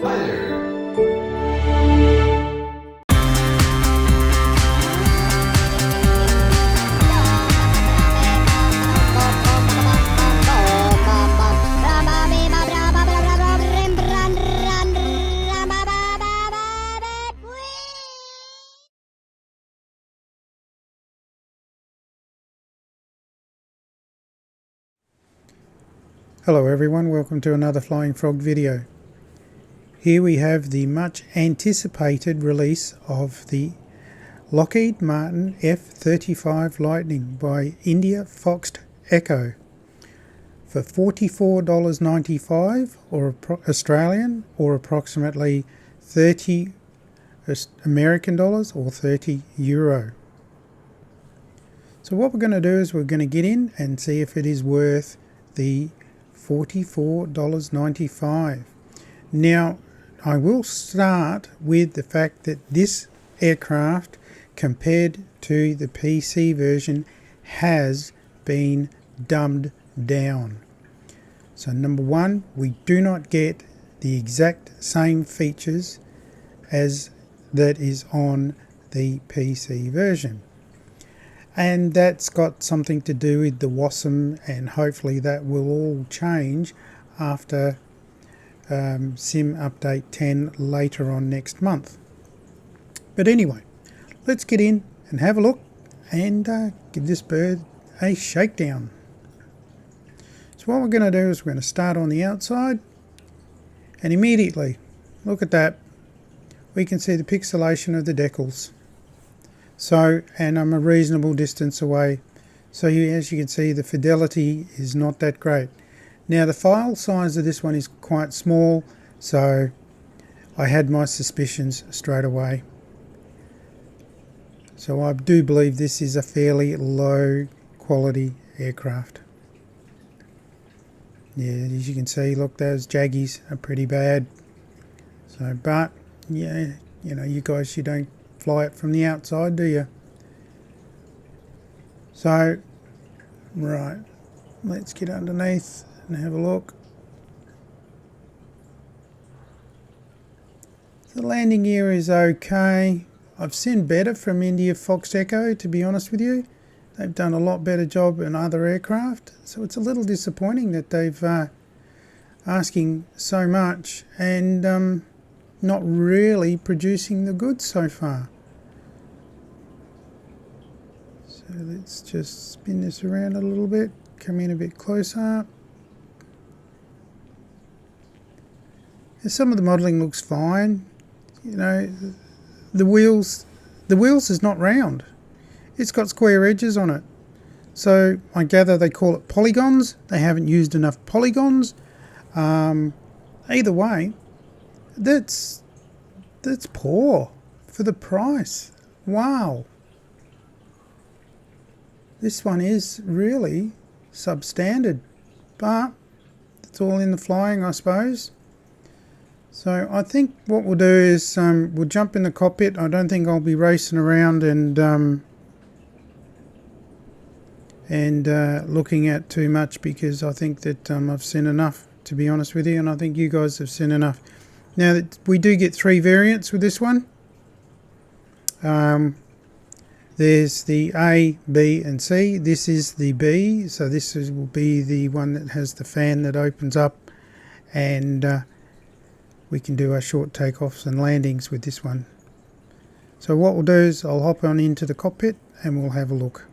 Hi there. Hello everyone, welcome to another Flying Frog video. Here we have the much anticipated release of the Lockheed Martin F-35 Lightning by IndiaFoxtEcho for $44.95 or Australian, or approximately 30 American dollars or 30 euro. So what we're going to do is we're going to get in and see if it is worth the $44.95. Now, I will start with the fact that this aircraft, compared to the PC version, has been dumbed down. So number one, we do not get the exact same features as that is on the PC version. And that's got something to do with the WASM, and hopefully that will all change after SIM update 10 later on next month. But anyway, let's get in and have a look and give this bird a shakedown. So what we're going to do is we're going to start on the outside, and immediately, look at that, we can see the pixelation of the decals. So, and I'm a reasonable distance away, so as you can see, the fidelity is not that great. Now the file size of this one is quite small, so I had my suspicions straight away. So I do believe this is a fairly low quality aircraft. Yeah, as you can see, look, those jaggies are pretty bad. So, but yeah, you know, you guys, you don't fly it from the outside, do you? So, right, let's get underneath and have a look. The landing gear is okay. I've seen better from IndiaFoxtEcho, to be honest with you. They've done a lot better job in other aircraft, so it's a little disappointing that they've asking so much and not really producing the goods so far. So let's just spin this around a little bit, come in a bit closer. And some of the modelling looks fine. You know, the wheels is not round. It's got square edges on it. So I gather they call it polygons. They haven't used enough polygons. Either way, that's poor for the price. Wow. This one is really substandard, but it's all in the flying, I suppose. So I think what we'll do is we'll jump in the cockpit. I don't think I'll be racing around and looking at too much, because I think that I've seen enough, to be honest with you, and I think you guys have seen enough. Now, we do get three variants with this one. There's the A, B and C. This is the B, so this will be the one that has the fan that opens up, and we can do our short takeoffs and landings with this one. So what we'll do is I'll hop on into the cockpit and we'll have a look.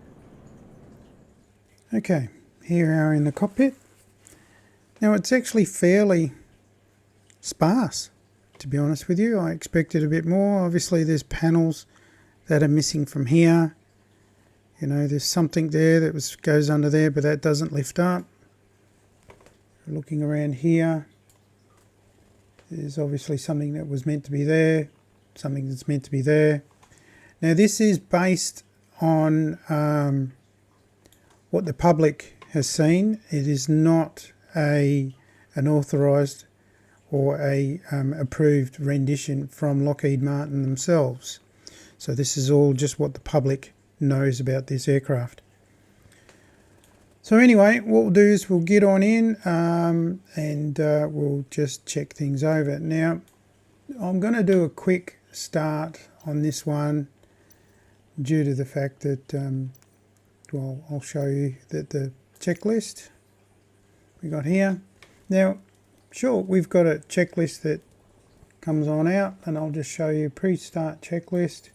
Okay, here we are in the cockpit. Now it's actually fairly sparse, to be honest with you. I expected a bit more. Obviously there's panels that are missing from here. You know, there's something there that goes under there, but that doesn't lift up. Looking around here, there's obviously something that was meant to be there, something that's meant to be there. Now this is based on what the public has seen. It is not an authorised or a approved rendition from Lockheed Martin themselves. So this is all just what the public knows about this aircraft. So anyway, what we'll do is we'll get on in and we'll just check things over. Now, I'm going to do a quick start on this one due to the fact that, well, I'll show you that the checklist we got here. Now, sure, we've got a checklist that comes on out, and I'll just show you pre-start checklist.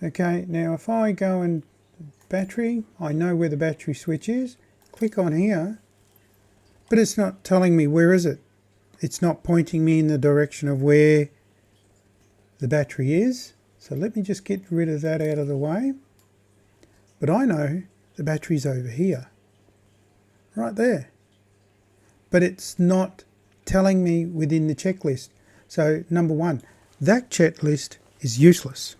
Okay, now if I go in battery, I know where the battery switch is. Click on here, but it's not telling me where is it. It's not pointing me in the direction of where the battery is. So let me just get rid of that out of the way. But I know the battery's over here, right there. But it's not telling me within the checklist. So number one, that checklist is useless.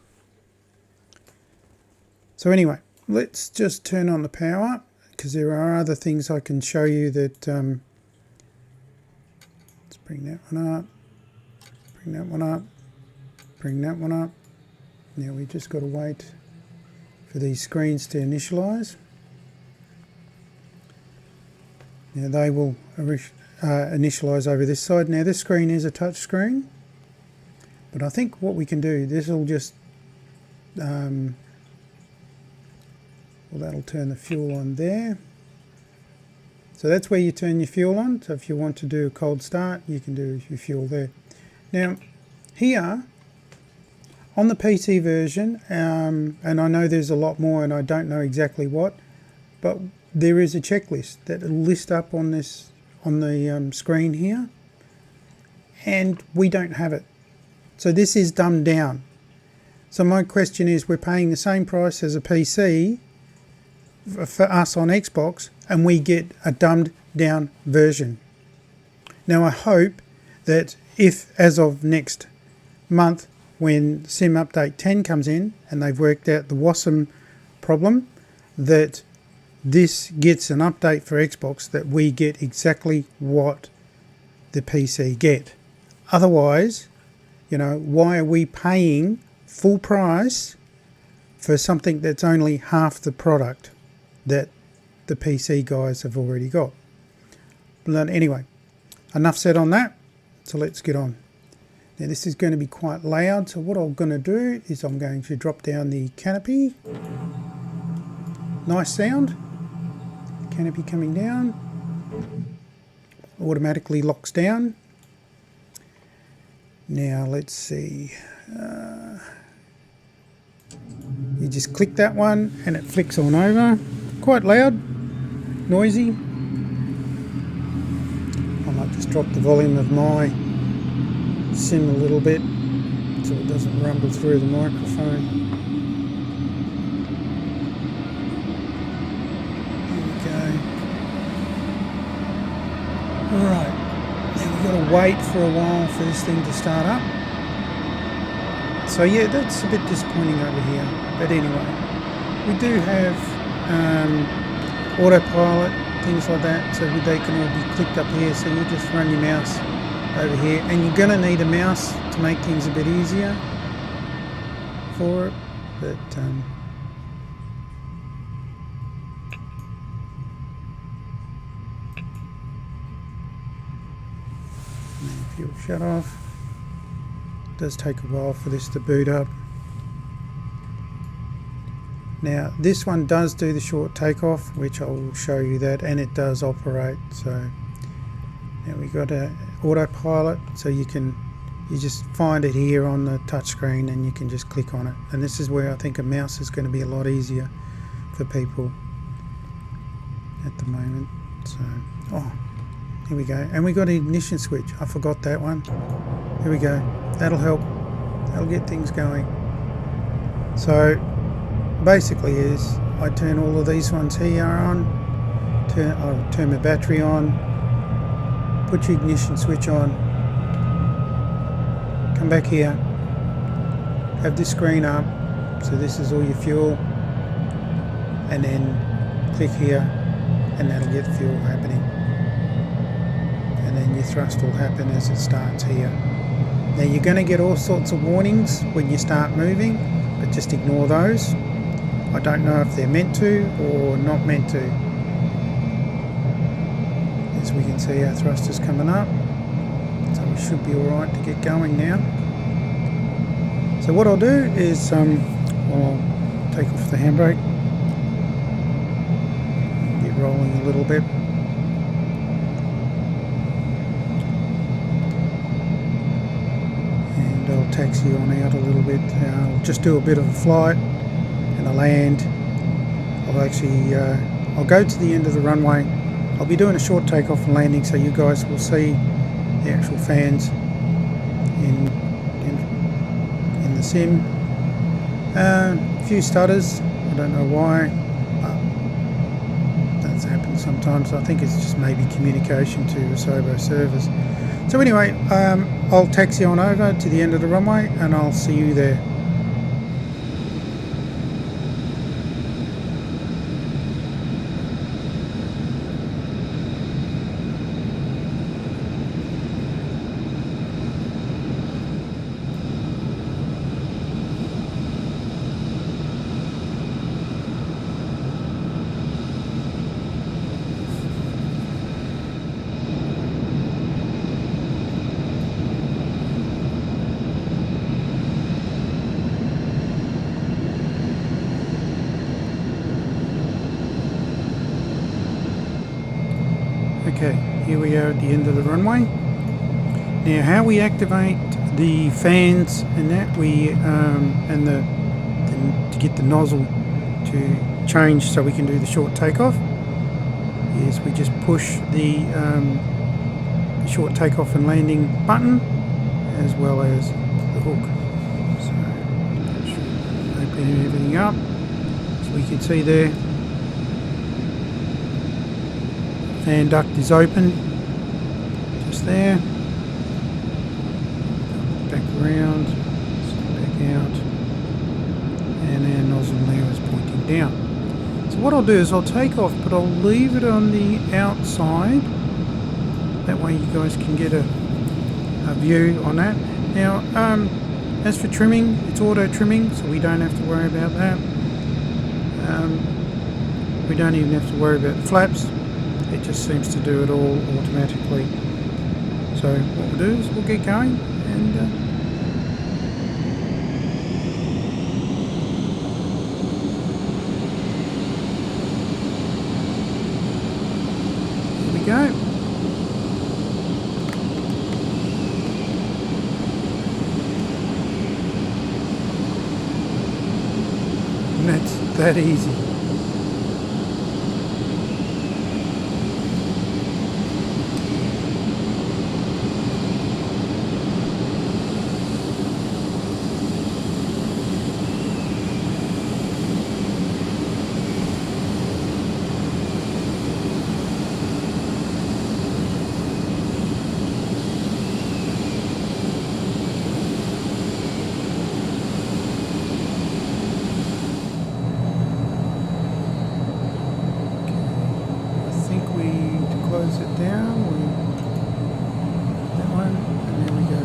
So anyway, let's just turn on the power, because there are other things I can show you that, let's bring that one up, bring that one up, bring that one up. Now we just got to wait for these screens to initialize. Now they will initialize over this side. Now this screen is a touch screen, but I think what we can do, this will just, well, that'll turn the fuel on there. So that's where you turn your fuel on. So if you want to do a cold start, you can do your fuel there. Now here on the PC version, and I know there's a lot more and I don't know exactly what, but there is a checklist that will list up on this, on the screen here, and we don't have it. So this is dumbed down. So my question is, we're paying the same price as a PC for us on Xbox, and we get a dumbed down version. Now I hope that if, as of next month, when Sim Update 10 comes in and they've worked out the WASM problem, that this gets an update for Xbox, that we get exactly what the PC get. Otherwise, you know, why are we paying full price for something that's only half the product that the PC guys have already got? But anyway, enough said on that, so let's get on. Now this is going to be quite loud, so what I'm going to do is I'm going to drop down the canopy. Nice sound. Canopy coming down. Automatically locks down. Now let's see. You just click that one and it flicks on over. Quite loud, noisy. I might just drop the volume of my Sim a little bit so it doesn't rumble through the microphone. There we go. Alright, now we've got to wait for a while for this thing to start up. So yeah, that's a bit disappointing over here. But anyway, we do have autopilot, things like that, so they can all be clicked up here. So you just run your mouse over here, and you're going to need a mouse to make things a bit easier for it, but fuel shut off. It does take a while for this to boot up. Now this one does do the short takeoff, which I will show you that, and it does operate. So now we got a autopilot, so you just find it here on the touch screen and you can just click on it, and this is where I think a mouse is going to be a lot easier for people at the moment. So here we go, and we got an ignition switch. I forgot that one. Here we go. That'll help, that'll get things going. So basically is I turn all of these ones here on, I'll turn my battery on, put your ignition switch on, come back here, have this screen up, so this is all your fuel, and then click here and that'll get fuel happening, and then your thrust will happen as it starts here. Now you're going to get all sorts of warnings when you start moving, but just ignore those. I don't know if they're meant to or not meant to. As we can see, our thrust is coming up, so we should be alright to get going now. So what I'll do is I'll take off the handbrake, get rolling a little bit. And I'll taxi on out a little bit. I'll just do a bit of a flight and a land. I'll go to the end of the runway. I'll be doing a short takeoff and landing so you guys will see the actual fans in the sim. A few stutters, I don't know why, but that's happened sometimes. I think it's just maybe communication to Asobo servers. So anyway, I'll taxi on over to the end of the runway and I'll see you there. Okay, here we are at the end of the runway. Now, how we activate the fans and that to get the nozzle to change so we can do the short takeoff is we just push the short takeoff and landing button as well as the hook. So that should open everything up. So we can see there. Fan duct is open, just there. Back around, back out, and our nozzle now is pointing down. So what I'll do is I'll take off, but I'll leave it on the outside. That way you guys can get a view on that. Now, as for trimming, it's auto trimming, so we don't have to worry about that. We don't even have to worry about the flaps. It just seems to do it all automatically. So what we'll do is we'll get going and here we go. And that's that easy. Close it down, that one, and there we go.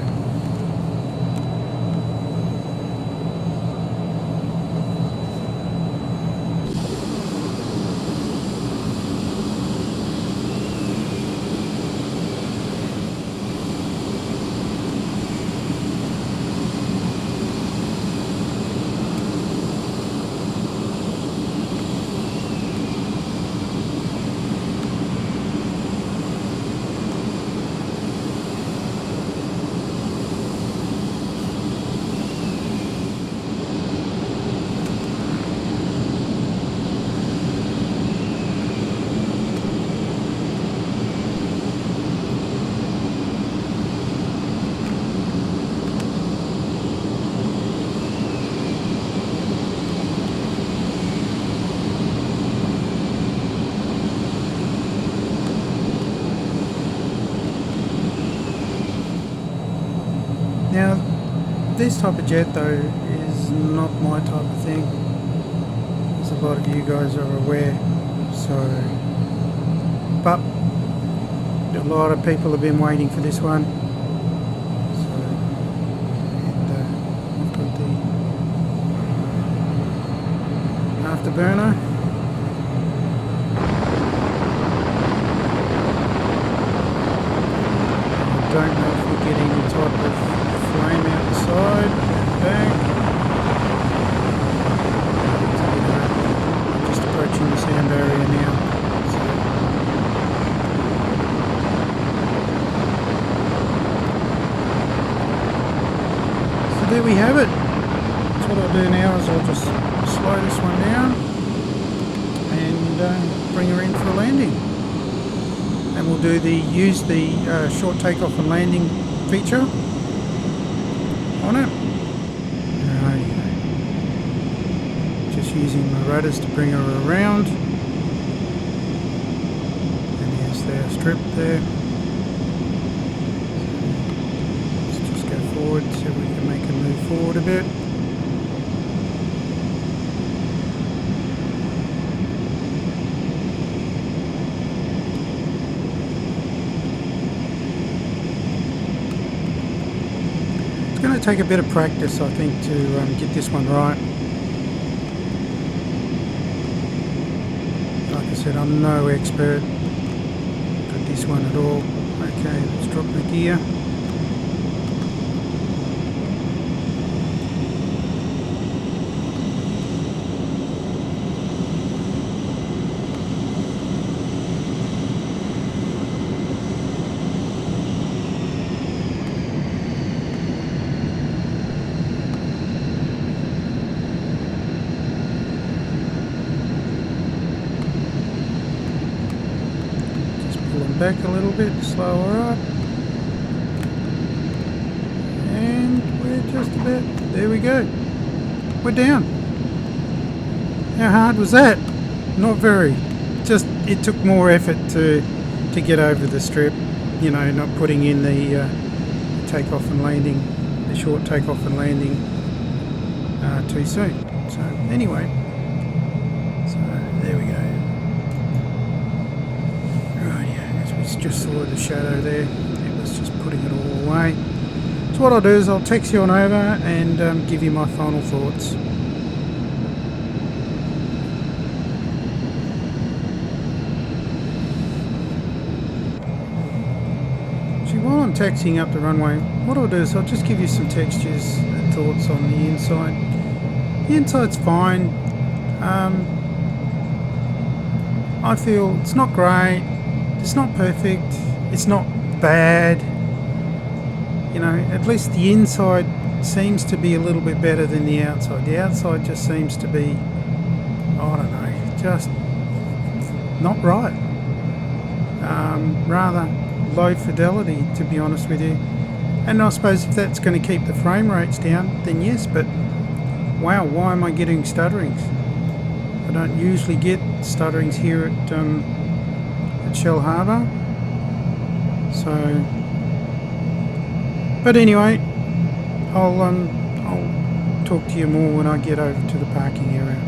Now, this type of jet though is not my type of thing, as a lot of you guys are aware. So, but a lot of people have been waiting for this one. So, and we've got the afterburner. I don't know if we get any type of flame outside, back. Just approaching the sound area now. So there we have it. So what I'll do now is I'll just slow this one down and bring her in for a landing. And we'll use the short takeoff and landing feature on it. Rightio. Just using my rudders to bring her around. And here's their strip there. Let's just go forward, see if we can make her move forward a bit. It's going to take a bit of practice, I think, to get this one right. Like I said, I'm no expert at this one at all. Okay, let's drop the gear. Back a little bit, slow her up, and we're just about, there we go, we're down. How hard was that? Not very. Just, it took more effort to get over the strip, you know, not putting in the takeoff and landing, the short takeoff and landing too soon. So anyway, so there we go. Just saw the shadow there. It was just putting it all away. So what I'll do is I'll text you on over and give you my final thoughts. So while I'm taxiing up the runway, what I'll do is I'll just give you some textures and thoughts on the inside. The inside's fine. I feel it's not great. It's not perfect, it's not bad, you know, at least the inside seems to be a little bit better than the outside. The outside just seems to be, I don't know, just not right. Rather low fidelity, to be honest with you. And I suppose if that's going to keep the frame rates down, then yes, but wow, why am I getting stutterings? I don't usually get stutterings here at Shell Harbour. So, but anyway, I'll talk to you more when I get over to the parking area.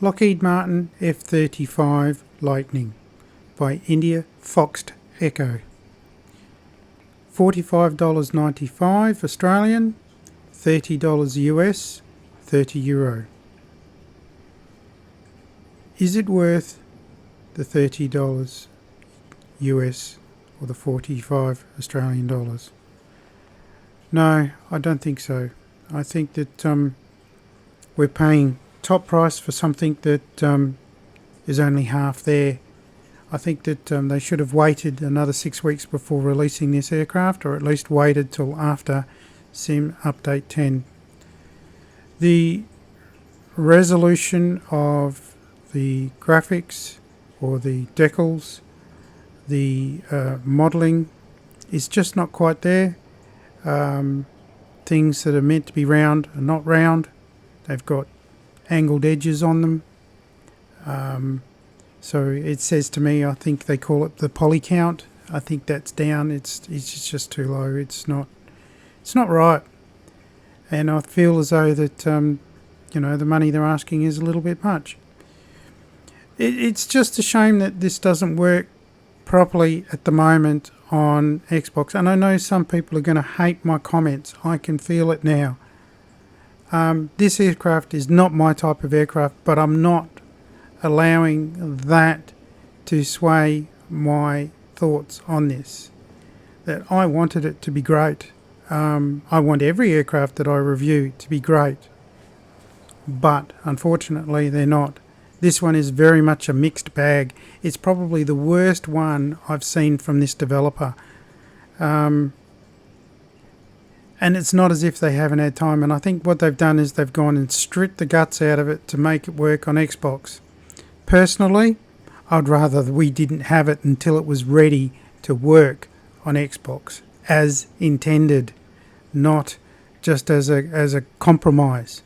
Lockheed Martin F-35 Lightning by IndiaFoxtEcho. $45.95 Australian, $30 US, €30. Is it worth the $30 US or the 45 Australian dollars? No, I don't think so. I think that we're paying top price for something that is only half there. I think that they should have waited another 6 weeks before releasing this aircraft, or at least waited till after Sim Update 10. The resolution of the graphics or the decals, the modelling is just not quite there. Things that are meant to be round are not round. They've got angled edges on them. So it says to me, I think they call it the poly count. I think that's down. It's just too low. It's not right. And I feel as though that the money they're asking is a little bit much. It's just a shame that this doesn't work properly at the moment on Xbox. And I know some people are going to hate my comments. I can feel it now. This aircraft is not my type of aircraft, but I'm not allowing that to sway my thoughts on this. That I wanted it to be great. I want every aircraft that I review to be great, but unfortunately they're not. This one is very much a mixed bag. It's probably the worst one I've seen from this developer. And it's not as if they haven't had time, and I think what they've done is they've gone and stripped the guts out of it to make it work on Xbox. Personally, I'd rather we didn't have it until it was ready to work on Xbox as intended, not just as a compromise.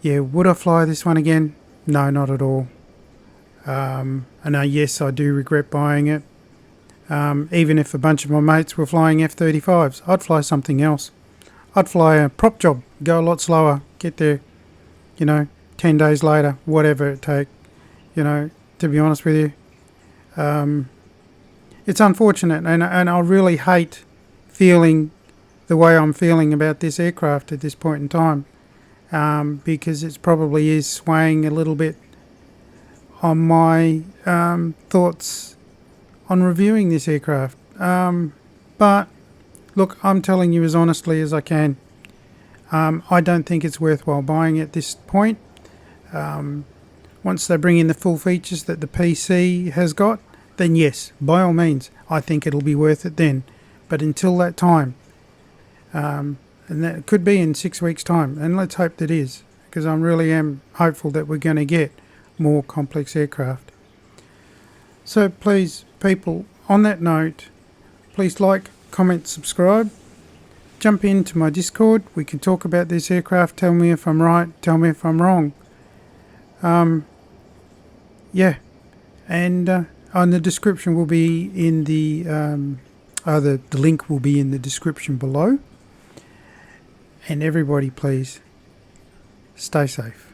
Yeah, would I fly this one again? No, not at all. And yes, I do regret buying it. Even if a bunch of my mates were flying F-35s, I'd fly something else. I'd fly a prop job, go a lot slower, get there, 10 days later, whatever it take, to be honest with you. It's unfortunate, and I really hate feeling the way I'm feeling about this aircraft at this point in time, because it probably is swaying a little bit on my thoughts on reviewing this aircraft. But look, I'm telling you as honestly as I can. I don't think it's worthwhile buying at this point. Once they bring in the full features that the PC has got, then yes, by all means, I think it'll be worth it then. But until that time, and that could be in 6 weeks' time, and let's hope that is, because I really am hopeful that we're going to get more complex aircraft. So please, people, on that note, please like, comment, subscribe. Jump into my Discord. We can talk about this aircraft. Tell me if I'm right. Tell me if I'm wrong. Yeah. And the description will be in the link will be in the description below. And everybody, please stay safe.